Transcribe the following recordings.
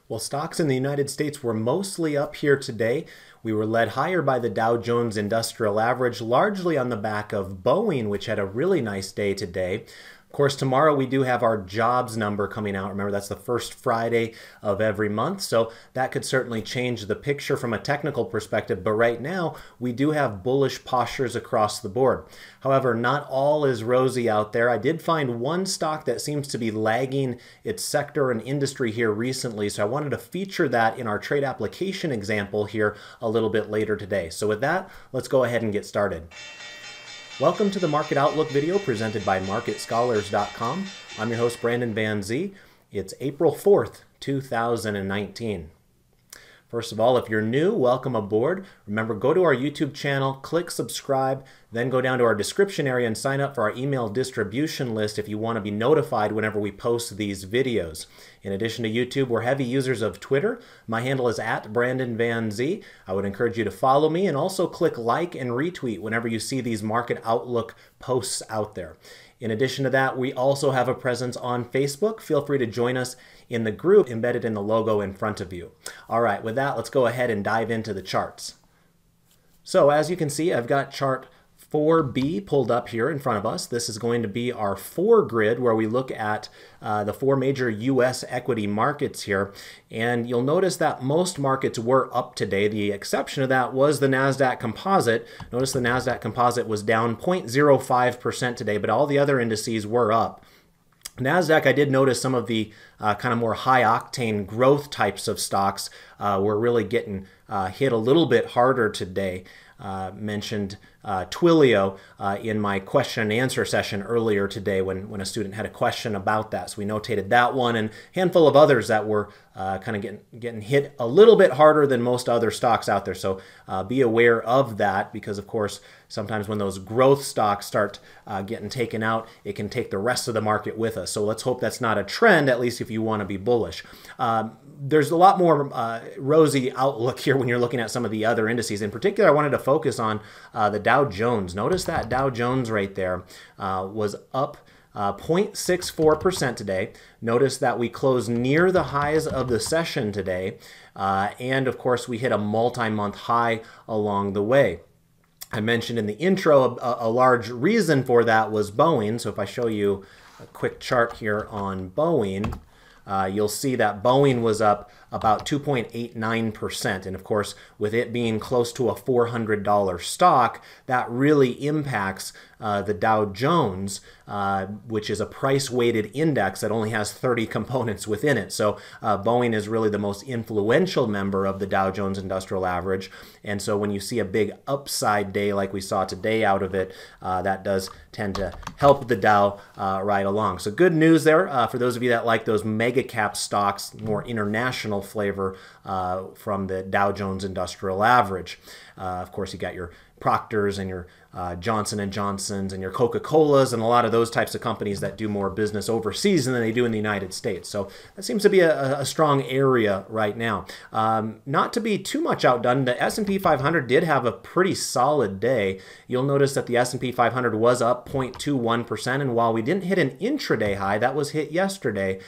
Well, stocks in the United States were mostly up here today. We were led higher by the Dow Jones Industrial Average, largely on the back of Boeing, which had a really nice day today. Of course, tomorrow we do have our jobs number coming out. Remember, that's the first Friday of every month, so that could certainly change the picture from a technical perspective. But right now, we do have bullish postures across the board. However, not all is rosy out there. I did find one stock that seems to be lagging its sector and industry here recently, so I wanted to feature that in our trade application example here a little bit later today. So with that, let's go ahead and get started. Welcome to the Market Outlook video presented by MarketScholars.com. I'm your host, Brandon Van Zee. It's April 4th, 2019. First of all, if you're new, welcome aboard. Remember, go to our YouTube channel, click subscribe, then go down to our description area and sign up for our email distribution list if you want to be notified whenever we post these videos. In addition to YouTube, we're heavy users of Twitter. My handle is @BrandonVanZ. I would encourage you to follow me and also click like and retweet whenever you see these Market Outlook posts out there. In addition to that, we also have a presence on Facebook. Feel free to join us in the group embedded in the logo in front of you. All right, with that, let's go ahead and dive into the charts. So as you can see, I've got chart 4B pulled up here in front of us. This is going to be our 4 grid where we look at the 4 major U.S. equity markets here. And you'll notice that most markets were up today. The exception of that was the NASDAQ Composite. Notice the NASDAQ Composite was down 0.05% today, but all the other indices were up. NASDAQ, I did notice some of the kind of more high-octane growth types of stocks were really getting hit a little bit harder today. Mentioned Twilio in my question and answer session earlier today when a student had a question about that. So we notated that one and a handful of others that were kind of getting hit a little bit harder than most other stocks out there. So be aware of that because, of course, sometimes when those growth stocks start getting taken out, it can take the rest of the market with us. So let's hope that's not a trend, at least if you want to be bullish. There's a lot more rosy outlook here when you're looking at some of the other indices. In particular, I wanted to focus on the Dow Jones. Notice that Dow Jones right there was up 0.64% today. Notice that we closed near the highs of the session today. And of course, we hit a multi-month high along the way. I mentioned in the intro a large reason for that was Boeing. So if I show you a quick chart here on Boeing, you'll see that Boeing was up about 2.89%. And of course, with it being close to a $400 stock, that really impacts the Dow Jones, which is a price-weighted index that only has 30 components within it. So Boeing is really the most influential member of the Dow Jones Industrial Average. And so when you see a big upside day like we saw today out of it, that does tend to help the Dow right along. So good news there for those of you that like those mega cap stocks, more international flavor from the Dow Jones Industrial Average. Of course, you got your Proctors and your Johnson & Johnsons and your Coca-Colas and a lot of those types of companies that do more business overseas than they do in the United States. So that seems to be a strong area right now. Not to be too much outdone, the S&P 500 did have a pretty solid day. You'll notice that the S&P 500 was up 0.21%, and while we didn't hit an intraday high, that was hit yesterday,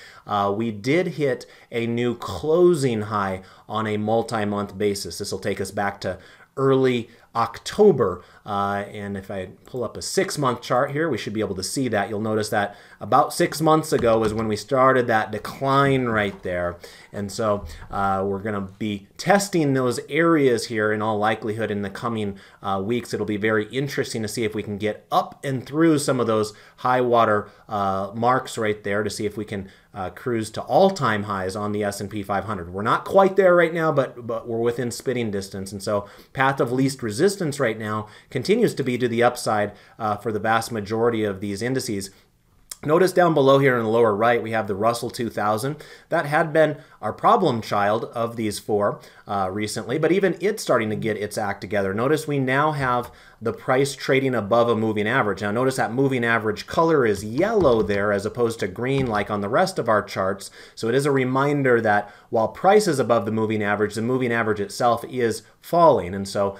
we did hit a new closing high on a multi-month basis. This will take us back to early October, and if I pull up a 6-month chart here, we should be able to see that. You'll notice that about 6 months ago is when we started that decline right there, and so we're going to be testing those areas here in all likelihood in the coming weeks. It'll be very interesting to see if we can get up and through some of those high water marks right there to see if we can cruise to all-time highs on the S&P 500. We're not quite there right now, but we're within spitting distance, and so path of least resistance right now continues to be to the upside for the vast majority of these indices. Notice down below here in the lower right, we have the Russell 2000. That had been our problem child of these four recently, but even it's starting to get its act together. Notice we now have the price trading above a moving average. Now notice that moving average color is yellow there as opposed to green like on the rest of our charts. So it is a reminder that while price is above the moving average itself is falling. And so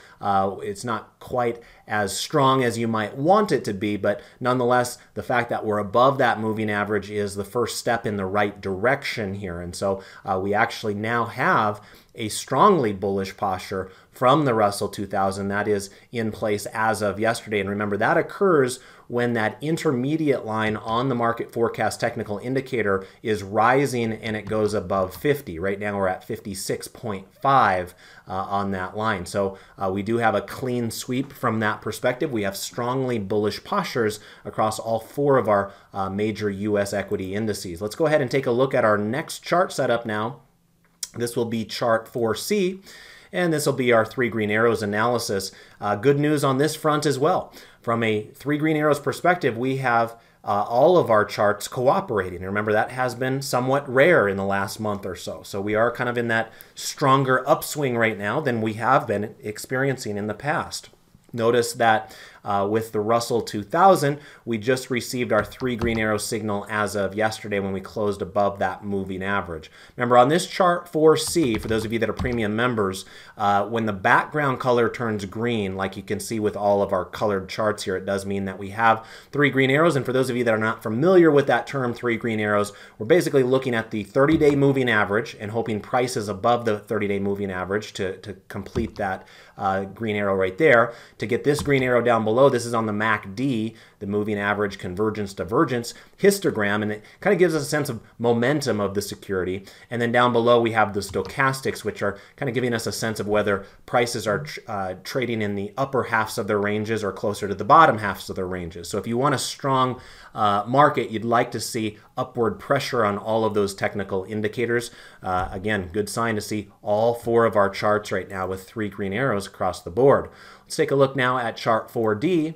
it's not quite as strong as you might want it to be, but nonetheless, the fact that we're above that moving average is the first step in the right direction here. And so we actually now have a strongly bullish posture from the Russell 2000 that is in place as of yesterday. And remember, that occurs when that intermediate line on the market forecast technical indicator is rising and it goes above 50. Right now we're at 56.5 on that line. So we do have a clean sweep from that perspective. We have strongly bullish postures across all four of our major U.S. equity indices. Let's go ahead and take a look at our next chart setup now. This will be chart 4C. And this will be our 3 green arrows analysis. Good news on this front as well. From a 3 green arrows perspective, we have all of our charts cooperating. Remember, that has been somewhat rare in the last month or so. So we are kind of in that stronger upswing right now than we have been experiencing in the past. Notice that with the Russell 2000, we just received our 3 green arrow signal as of yesterday when we closed above that moving average. Remember, on this chart 4C, for those of you that are premium members, when the background color turns green, like you can see with all of our colored charts here, it does mean that we have 3 green arrows. And for those of you that are not familiar with that term, 3 green arrows, we're basically looking at the 30-day moving average and hoping price is above the 30-day moving average to complete that green arrow right there. To get this green arrow down below, this is on the MACD, the moving average convergence divergence histogram, and it kind of gives us a sense of momentum of the security. And then down below we have the stochastics, which are kind of giving us a sense of whether prices are trading in the upper halves of their ranges or closer to the bottom halves of their ranges. So if you want a strong market, you'd like to see upward pressure on all of those technical indicators. Again, good sign to see all four of our charts right now with 3 green arrows across the board. Let's take a look now at chart 4D.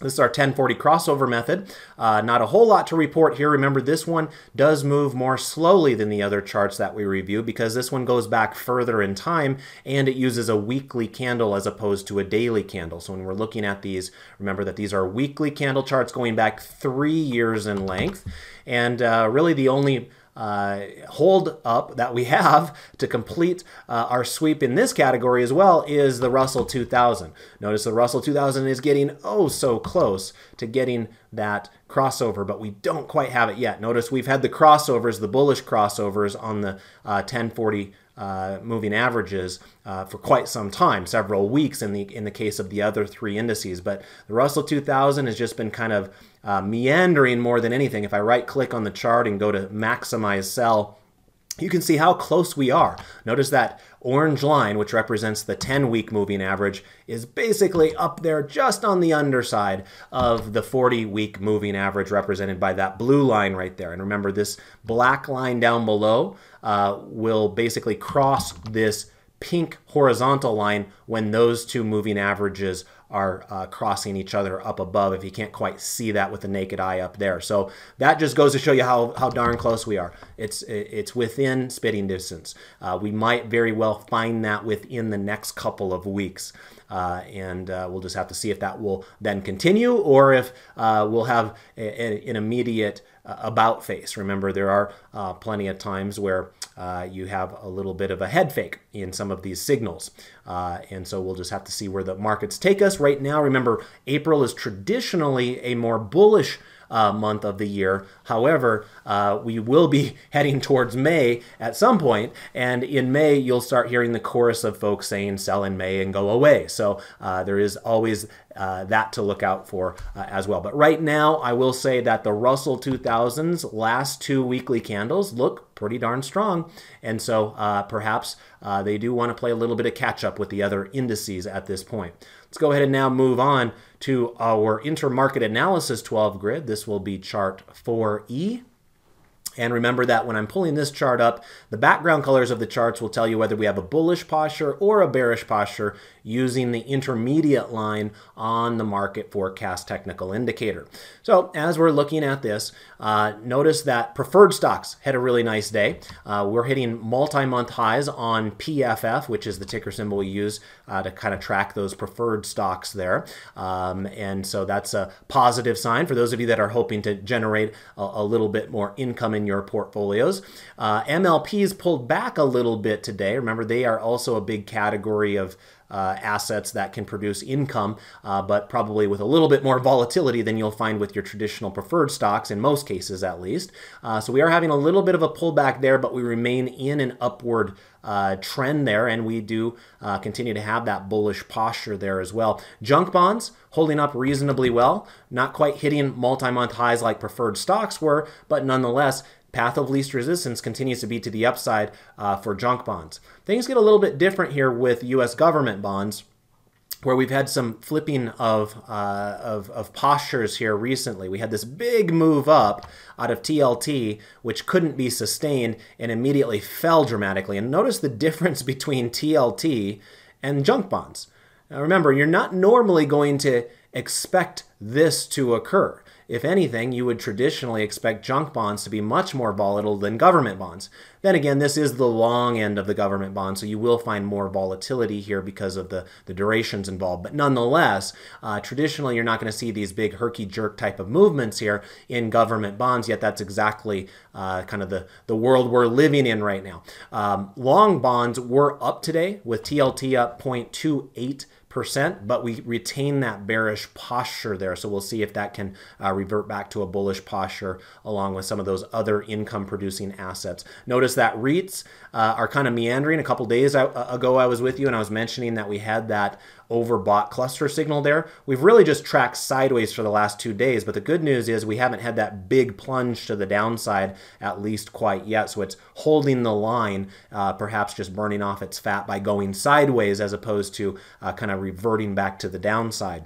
This is our 1040 crossover method. Not a whole lot to report here. Remember, this one does move more slowly than the other charts that we review because this one goes back further in time and it uses a weekly candle as opposed to a daily candle. So when we're looking at these, remember that these are weekly candle charts going back 3 years in length. And really the only hold up that we have to complete our sweep in this category as well is the Russell 2000. Notice the Russell 2000 is getting oh so close to getting that crossover, but we don't quite have it yet. Notice we've had the crossovers, the bullish crossovers on the 1040 moving averages for quite some time, several weeks in the case of the other 3 indices. But the Russell 2000 has just been kind of meandering more than anything. If I right click on the chart and go to maximize sell, you can see how close we are. Notice that orange line, which represents the 10-week moving average, is basically up there just on the underside of the 40-week moving average represented by that blue line right there. And remember, this black line down below will basically cross this pink horizontal line when those 2 moving averages are crossing each other up above, if you can't quite see that with the naked eye up there. So that just goes to show you how darn close we are. It's within spitting distance. We might very well find that within the next couple of weeks. And we'll just have to see if that will then continue or if we'll have an immediate about face. Remember, there are plenty of times where you have a little bit of a head fake in some of these signals. And so we'll just have to see where the markets take us. Right now, remember, April is traditionally a more bullish month of the year. However, we will be heading towards May at some point, and in May you'll start hearing the chorus of folks saying sell in May and go away. So there is always that to look out for as well. But right now, I will say that the Russell 2000's last 2 weekly candles look pretty darn strong, and so perhaps they do want to play a little bit of catch up with the other indices at this point. Let's go ahead and now move on to our intermarket analysis 12 grid. This will be chart 4E. And remember that when I'm pulling this chart up, the background colors of the charts will tell you whether we have a bullish posture or a bearish posture using the intermediate line on the market forecast technical indicator. So as we're looking at this, notice that preferred stocks had a really nice day. We're hitting multi-month highs on PFF, which is the ticker symbol we use to kind of track those preferred stocks there. And so that's a positive sign for those of you that are hoping to generate a little bit more income in your portfolios. MLPs pulled back a little bit today. Remember, they are also a big category of assets that can produce income, but probably with a little bit more volatility than you'll find with your traditional preferred stocks, in most cases at least. So we are having a little bit of a pullback there, but we remain in an upward trend there, and we do continue to have that bullish posture there as well. Junk bonds holding up reasonably well, not quite hitting multi-month highs like preferred stocks were, but nonetheless, path of least resistance continues to be to the upside for junk bonds. Things get a little bit different here with U.S. government bonds, where we've had some flipping of postures here recently. We had this big move up out of TLT, which couldn't be sustained and immediately fell dramatically. And notice the difference between TLT and junk bonds. Now remember, you're not normally going to expect this to occur. If anything, you would traditionally expect junk bonds to be much more volatile than government bonds. Then again, this is the long end of the government bond, so you will find more volatility here because of the durations involved. But nonetheless, traditionally, you're not going to see these big herky-jerk type of movements here in government bonds, yet that's exactly kind of the world we're living in right now. Long bonds were up today with TLT up 0.28%, but we retain that bearish posture there. So we'll see if that can revert back to a bullish posture along with some of those other income producing assets. Notice that REITs are kind of meandering. A couple days ago I was with you and I was mentioning that we had that overbought cluster signal there. We've really just tracked sideways for the last 2 days, but the good news is we haven't had that big plunge to the downside, at least quite yet. So it's holding the line, perhaps just burning off its fat by going sideways as opposed to kind of reverting back to the downside.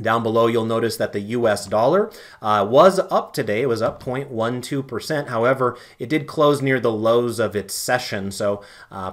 Down below, you'll notice that the US dollar was up today. It was up 0.12%. However, it did close near the lows of its session. So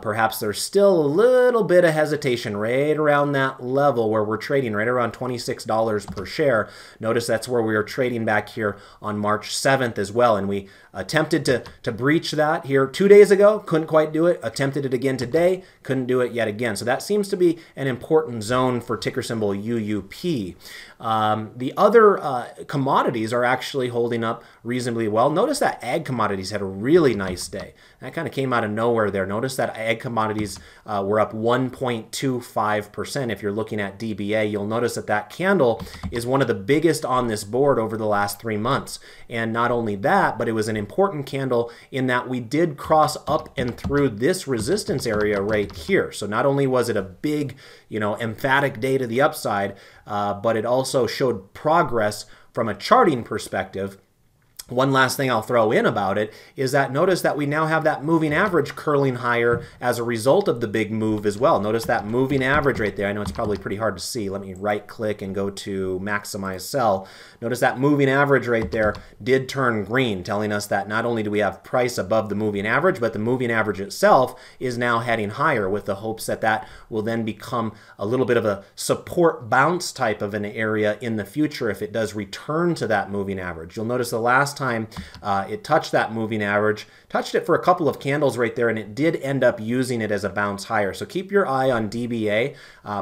perhaps there's still a little bit of hesitation right around that level where we're trading right around $26 per share. Notice that's where we were trading back here on March 7th as well. And we attempted to breach that here 2 days ago. Couldn't quite do it. Attempted it again today. Couldn't do it yet again. So that seems to be an important zone for ticker symbol UUP. The other commodities are actually holding up reasonably well. Notice that ag commodities had a really nice day. That kind of came out of nowhere there. Notice that ag commodities were up 1.25%. If you're looking at DBA, you'll notice that that candle is one of the biggest on this board over the last 3 months. And not only that, but it was an important candle in that we did cross up and through this resistance area right here. So not only was it a big, emphatic day to the upside, but it also showed progress from a charting perspective. One last thing I'll throw in about it is that notice that we now have that moving average curling higher as a result of the big move as well. Notice that moving average right there. I know it's probably pretty hard to see. Let me right click and go to maximize sell. Notice that moving average right there did turn green, telling us that not only do we have price above the moving average, but the moving average itself is now heading higher with the hopes that that will then become a little bit of a support bounce type of an area in the future if it does return to that moving average. You'll notice the last time it touched that moving average, touched it for a couple of candles right there, and it did end up using it as a bounce higher. So keep your eye on DBA.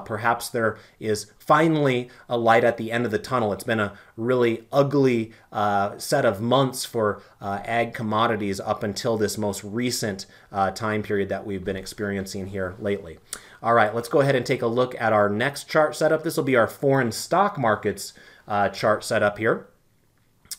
Perhaps there is finally a light at the end of the tunnel. It's been a really ugly set of months for ag commodities up until this most recent time period that we've been experiencing here lately. All right, let's go ahead and take a look at our next chart setup. This will be our foreign stock markets chart setup here.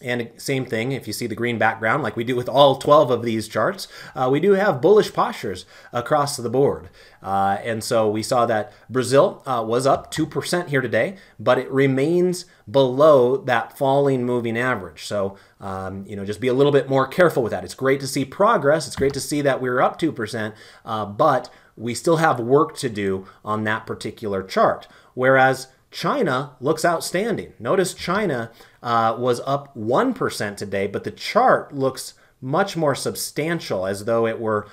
And same thing, if you see the green background, like we do with all 12 of these charts, we do have bullish postures across the board. And so we saw that Brazil was up 2% here today, but it remains below that falling moving average. So, just be a little bit more careful with that. It's great to see progress. It's great to see that we're up 2%, but we still have work to do on that particular chart. Whereas China looks outstanding. Notice China was up 1% today, but the chart looks much more substantial, as though it were,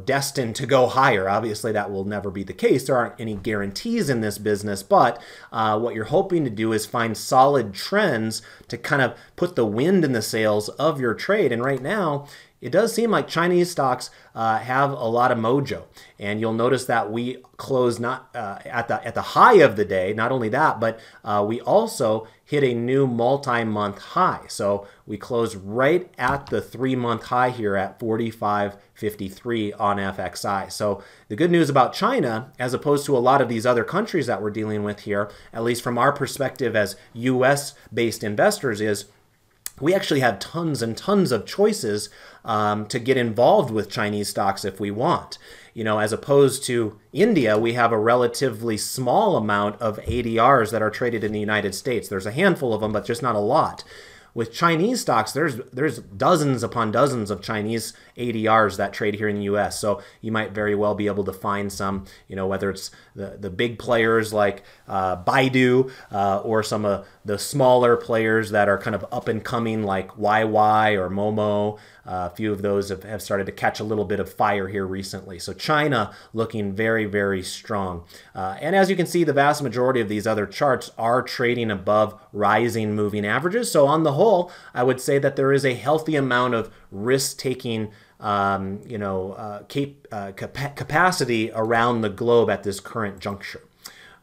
destined to go higher. Obviously, that will never be the case. There aren't any guarantees in this business, but what you're hoping to do is find solid trends to kind of put the wind in the sails of your trade. And right now, it does seem like Chinese stocks have a lot of mojo, and you'll notice that we closed not at the high of the day. Not only that, but we also hit a new multi-month high. So we closed right at the 3-month high here at 45.53 on FXI. So the good news about China, as opposed to a lot of these other countries that we're dealing with here, at least from our perspective as US-based investors, is we actually have tons and tons of choices to get involved with Chinese stocks if we want. As opposed to India, we have a relatively small amount of ADRs that are traded in the United States. There's a handful of them, but just not a lot. With Chinese stocks, there's dozens upon dozens of Chinese ADRs that trade here in the U.S. So you might very well be able to find some, whether it's the big players like Baidu or some of the smaller players that are kind of up and coming like YY or Momo. A few of those have started to catch a little bit of fire here recently. So China looking very, very strong. And as you can see, the vast majority of these other charts are trading above rising moving averages. So on the whole, I would say that there is a healthy amount of risk-taking capacity around the globe at this current juncture.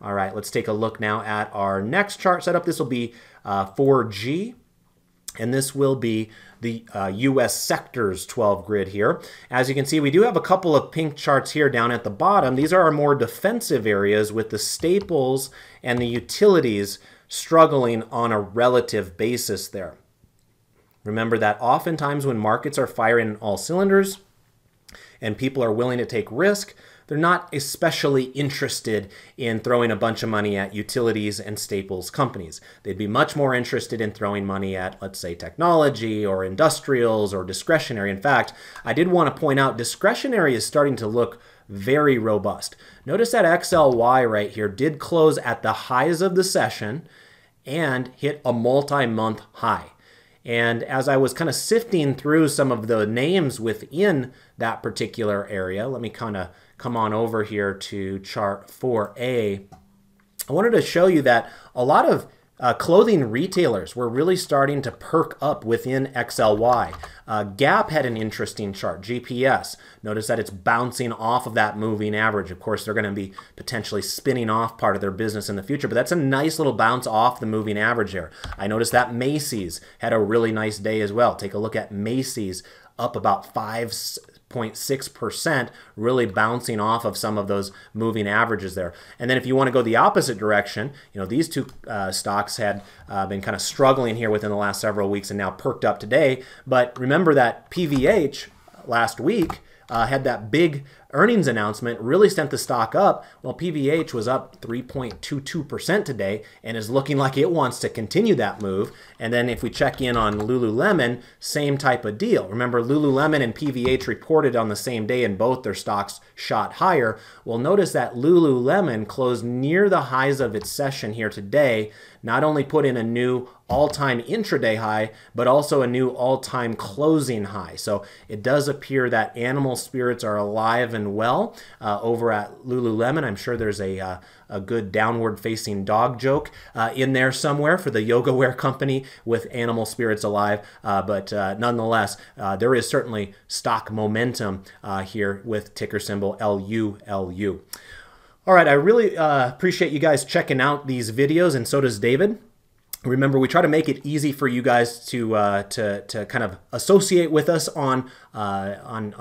All right, let's take a look now at our next chart setup. This will be 4G. And this will be the U.S. sectors 12 grid here. As you can see, we do have a couple of pink charts here down at the bottom. These are our more defensive areas, with the staples and the utilities struggling on a relative basis there. Remember that oftentimes when markets are firing in all cylinders and people are willing to take risk, they're not especially interested in throwing a bunch of money at utilities and staples companies. They'd be much more interested in throwing money at, let's say, technology or industrials or discretionary. In fact, I did want to point out discretionary is starting to look very robust. Notice that XLY right here did close at the highs of the session and hit a multi-month high. And as I was kind of sifting through some of the names within that particular area, let me kind of come on over here to chart 4A. I wanted to show you that a lot of clothing retailers were really starting to perk up within XLY. Gap had an interesting chart, GPS. Notice that it's bouncing off of that moving average. Of course, they're going to be potentially spinning off part of their business in the future, but that's a nice little bounce off the moving average there. I noticed that Macy's had a really nice day as well. Take a look at Macy's, up about 5.6%, really bouncing off of some of those moving averages there. And then if you want to go the opposite direction, these two stocks had been kind of struggling here within the last several weeks and now perked up today. But remember that PVH last week had that big earnings announcement, really sent the stock up. Well, PVH was up 3.22% today and is looking like it wants to continue that move. And then if we check in on Lululemon, same type of deal. Remember, Lululemon and PVH reported on the same day and both their stocks shot higher. Well, notice that Lululemon closed near the highs of its session here today, not only put in a new all-time intraday high, but also a new all-time closing high. So it does appear that animal spirits are alive and well over at Lululemon. I'm sure there's a good downward-facing dog joke in there somewhere for the yoga wear company with animal spirits alive. But nonetheless, there is certainly stock momentum here with ticker symbol LULU. All right, I really appreciate you guys checking out these videos, and so does David. Remember, we try to make it easy for you guys to kind of associate with us on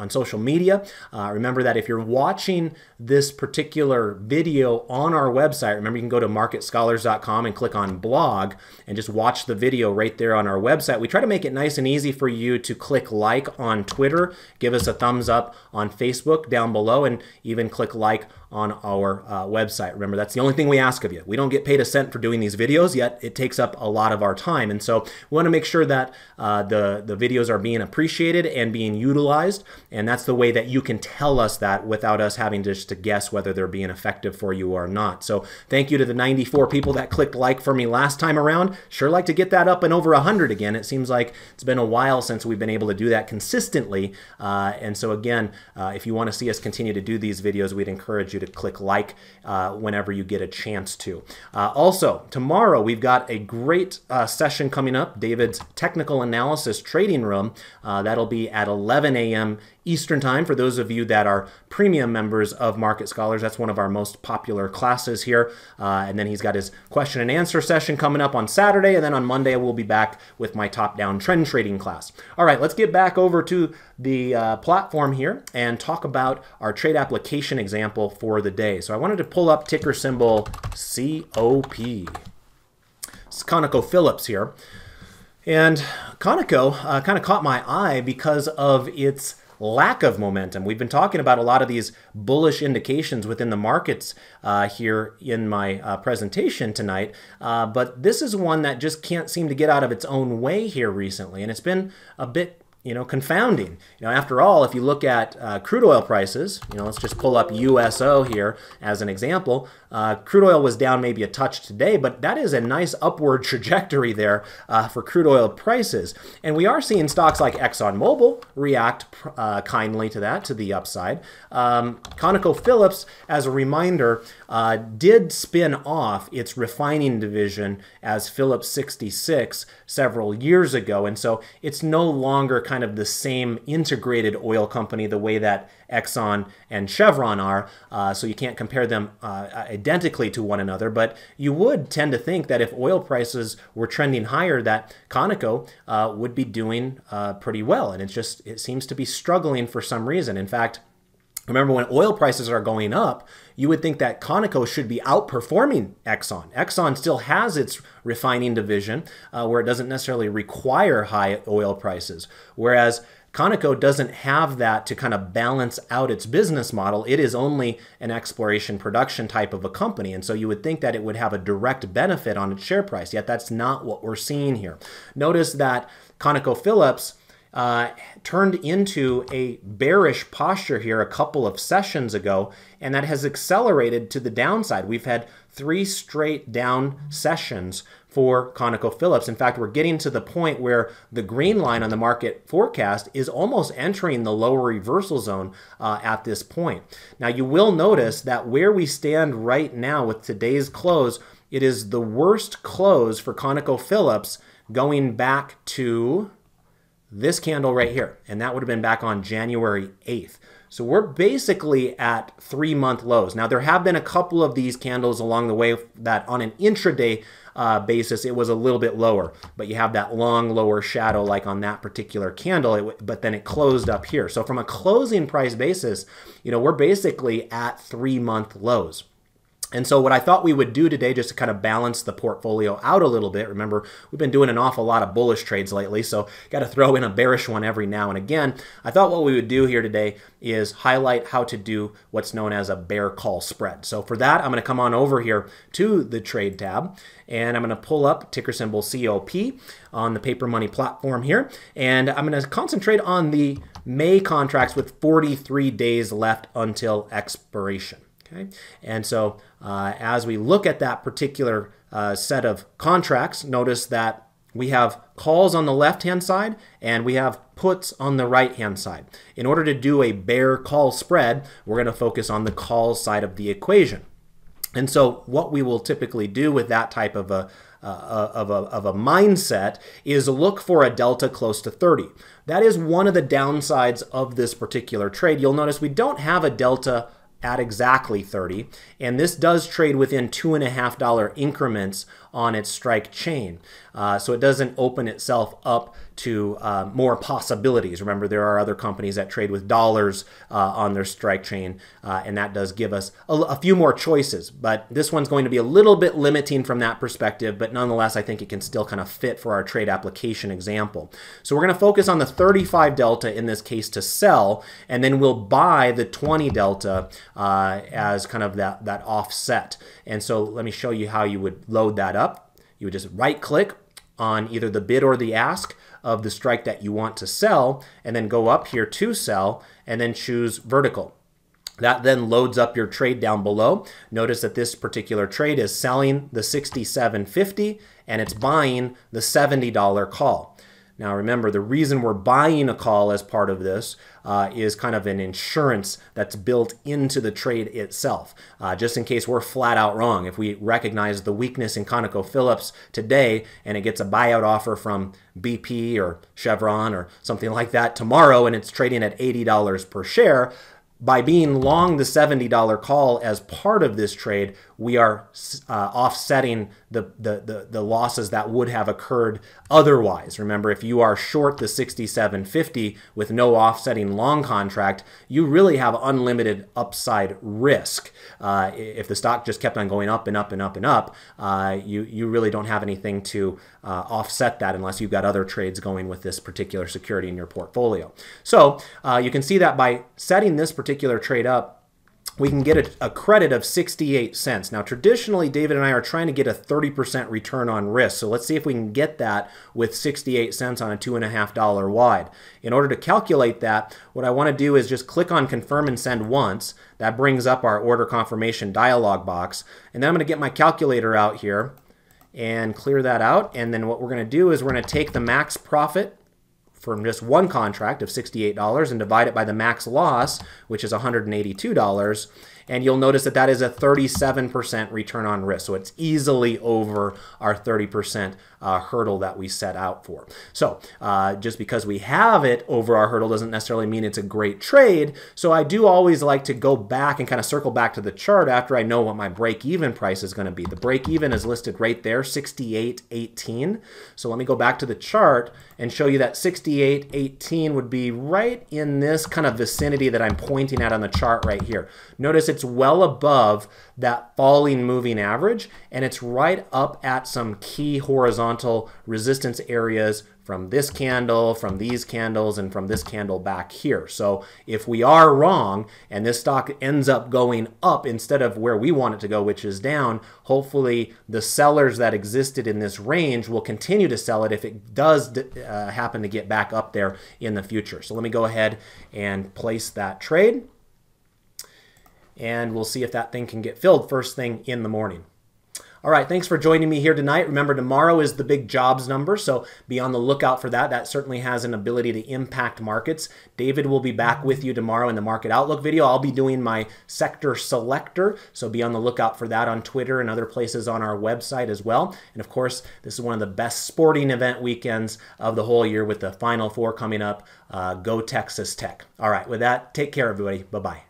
social media. Remember that if you're watching this particular video on our website, remember you can go to marketscholars.com and click on blog and just watch the video right there on our website. We try to make it nice and easy for you to click like on Twitter, give us a thumbs up on Facebook down below, and even click like on our website. Remember, that's the only thing we ask of you. We don't get paid a cent for doing these videos, yet it takes up a lot of our time. And so we want to make sure that the videos are being appreciated and being utilized. And that's the way that you can tell us that without us having just to guess whether they're being effective for you or not. So thank you to the 94 people that clicked like for me last time around. Sure like to get that up and over 100 again. It seems like it's been a while since we've been able to do that consistently. And so again, if you want to see us continue to do these videos, we'd encourage you to click like whenever you get a chance to. Also, tomorrow we've got a great session coming up, David's Technical Analysis Trading Room. That'll be at 11 a.m. Eastern Time for those of you that are premium members of Market Scholars. That's one of our most popular classes here. And then he's got his question and answer session coming up on Saturday. And then on Monday, we'll be back with my top-down trend trading class. All right, let's get back over to the platform here and talk about our trade application example for the day. So I wanted to pull up ticker symbol COP. It's ConocoPhillips here. And Conoco kind of caught my eye because of its lack of momentum. We've been talking about a lot of these bullish indications within the markets here in my presentation tonight, but this is one that just can't seem to get out of its own way here recently, and it's been a bit confounding. After all, if you look at crude oil prices, let's just pull up USO here as an example. Crude oil was down maybe a touch today, but that is a nice upward trajectory there for crude oil prices. And we are seeing stocks like ExxonMobil react kindly to that, to the upside. ConocoPhillips, as a reminder, did spin off its refining division as Phillips 66 several years ago, and so it's no longer kind of the same integrated oil company the way that Exxon and Chevron are, so you can't compare them identically to one another, but you would tend to think that if oil prices were trending higher, that Conoco would be doing pretty well, and it seems to be struggling for some reason. In fact, remember, when oil prices are going up, you would think that Conoco should be outperforming Exxon. Exxon still has its refining division where it doesn't necessarily require high oil prices, whereas Conoco doesn't have that to kind of balance out its business model. It is only an exploration production type of a company, and so you would think that it would have a direct benefit on its share price, yet that's not what we're seeing here. Notice that ConocoPhillips turned into a bearish posture here a couple of sessions ago, and that has accelerated to the downside. We've had 3 straight down sessions for ConocoPhillips. In fact, we're getting to the point where the green line on the market forecast is almost entering the lower reversal zone at this point. Now, you will notice that where we stand right now with today's close, it is the worst close for ConocoPhillips going back to this candle right here, and that would have been back on January 8th. So we're basically at 3-month lows. Now, there have been a couple of these candles along the way that on an intraday basis, it was a little bit lower, but you have that long lower shadow like on that particular candle, but then it closed up here. So from a closing price basis, we're basically at 3-month lows. And so what I thought we would do today, just to kind of balance the portfolio out a little bit, remember, we've been doing an awful lot of bullish trades lately, so got to throw in a bearish one every now and again. I thought what we would do here today is highlight how to do what's known as a bear call spread. So for that, I'm going to come on over here to the trade tab, and I'm going to pull up ticker symbol COP on the Paper Money platform here, and I'm going to concentrate on the May contracts with 43 days left until expiration. Okay, and so as we look at that particular set of contracts, notice that we have calls on the left-hand side and we have puts on the right-hand side. In order to do a bear call spread, we're going to focus on the call side of the equation. And so what we will typically do with that type of a mindset is look for a delta close to 30. That is one of the downsides of this particular trade. You'll notice we don't have a delta at exactly 30, and this does trade within $2.50 increments on its strike chain. So it doesn't open itself up to more possibilities. Remember, there are other companies that trade with dollars on their strike chain, and that does give us a few more choices. But this one's going to be a little bit limiting from that perspective, but nonetheless, I think it can still kind of fit for our trade application example. So we're going to focus on the 35 delta in this case to sell, and then we'll buy the 20 delta as kind of that offset. And so let me show you how you would load that up. You would just right-click on either the bid or the ask of the strike that you want to sell, and then go up here to sell, and then choose vertical. That then loads up your trade down below. Notice that this particular trade is selling the 67.50 and it's buying the $70 call. Now remember, the reason we're buying a call as part of this is kind of an insurance that's built into the trade itself, just in case we're flat out wrong. If we recognize the weakness in ConocoPhillips today and it gets a buyout offer from BP or Chevron or something like that tomorrow and it's trading at $80 per share, by being long the $70 call as part of this trade, we are offsetting the losses that would have occurred otherwise. Remember, if you are short the 67.50 with no offsetting long contract, you really have unlimited upside risk. If the stock just kept on going up and up and up and up, you really don't have anything to offset that unless you've got other trades going with this particular security in your portfolio. So you can see that by setting this particular trade up, we can get a credit of 68 cents. Now, traditionally, David and I are trying to get a 30% return on risk. So let's see if we can get that with 68 cents on a $2.50 wide. In order to calculate that, what I want to do is just click on confirm and send once. That brings up our order confirmation dialog box. And then I'm going to get my calculator out here and clear that out. And then what we're going to do is we're going to take the max profit from just one contract of $68 and divide it by the max loss, which is $182. And you'll notice that that is a 37% return on risk. So it's easily over our 30% hurdle that we set out for. So just because we have it over our hurdle doesn't necessarily mean it's a great trade. So I do always like to go back and kind of circle back to the chart after I know what my break-even price is going to be. The break-even is listed right there, 68.18. So let me go back to the chart and show you that 68.18 would be right in this kind of vicinity that I'm pointing at on the chart right here. Notice it's well above that falling moving average, and it's right up at some key horizontal resistance areas from this candle, from these candles, and from this candle back here. So if we are wrong and this stock ends up going up instead of where we want it to go, which is down, hopefully the sellers that existed in this range will continue to sell it if it does happen to get back up there in the future. So let me go ahead and place that trade, and we'll see if that thing can get filled first thing in the morning. All right, thanks for joining me here tonight. Remember, tomorrow is the big jobs number, so be on the lookout for that. That certainly has an ability to impact markets. David will be back with you tomorrow in the Market Outlook video. I'll be doing my sector selector, so be on the lookout for that on Twitter and other places on our website as well. And of course, this is one of the best sporting event weekends of the whole year with the Final Four coming up. Go Texas Tech. All right, with that, take care, everybody. Bye-bye.